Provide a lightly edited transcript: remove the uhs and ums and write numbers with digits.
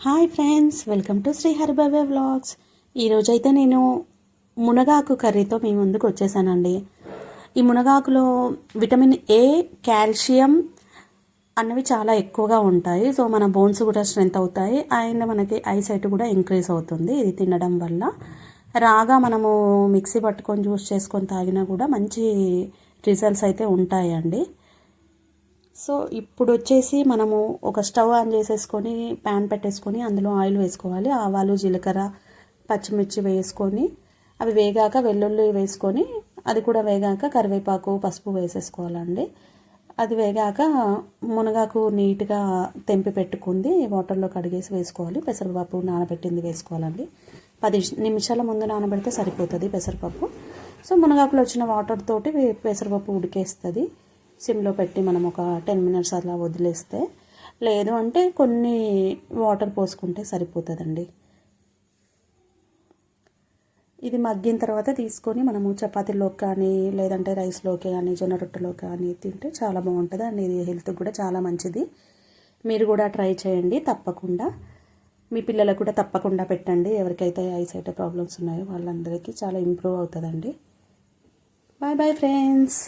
Hi friends, welcome to Shri Haribaba vlogs. ఈరోజైతే నేను మునగాకు కర్రీతో మీ ముందుకు వచ్చేసానండి. ఈ మునగాకులో విటమిన్ ఏ, కాల్షియం అన్నవి చాలా ఎక్కువగా ఉంటాయి. సో మన బోన్స్ కూడా స్ట్రెంత్ అవుతాయి అండ్ మనకి ఐసైట్ కూడా ఇంక్రీజ్ అవుతుంది ఇది తినడం వల్ల. రాగా మనము మిక్సీ పట్టుకొని జ్యూస్ చేసుకొని తాగినా కూడా మంచి రిజల్ట్స్ అయితే ఉంటాయండి. సో ఇప్పుడు వచ్చేసి మనము ఒక స్టవ్ ఆన్ చేసేసుకొని ప్యాన్ పెట్టేసుకొని అందులో ఆయిల్ వేసుకోవాలి. ఆవాలు, జీలకర్ర, పచ్చిమిర్చి వేసుకొని అవి వేగాక వెల్లుల్లి వేసుకొని అది కూడా వేగాక కరివేపాకు, పసుపు వేసేసుకోవాలండి. అది వేగాక మునగాకు నీట్గా తెంపి పెట్టుకుంది వాటర్లో కడిగేసి వేసుకోవాలి. పెసరపప్పు నానబెట్టింది వేసుకోవాలండి. 10 నిమిషాల ముందు నానబెడితే సరిపోతుంది పెసరపప్పు. సో మునగాకులో వచ్చిన వాటర్ తోటి పెసరపప్పు ఉడికేస్తుంది. సిమ్లో పెట్టి మనం ఒక 10 మినిట్స్ అలా వదిలేస్తే, లేదు అంటే కొన్ని వాటర్ పోసుకుంటే సరిపోతుందండి. ఇది మగ్గిన తర్వాత తీసుకొని మనము చపాతీలోకి కానీ లేదంటే రైస్లోకి కానీ జొన్న రొట్టెలోకి కానీ తింటే చాలా బాగుంటుంది అండి. ఇది హెల్త్కి కూడా చాలా మంచిది. మీరు కూడా ట్రై చేయండి తప్పకుండా. మీ పిల్లలకు కూడా తప్పకుండా పెట్టండి. ఎవరికైతే ఐసైట్ ప్రాబ్లమ్స్ ఉన్నాయో వాళ్ళందరికీ చాలా ఇంప్రూవ్ అవుతుందండి. Bye bye friends.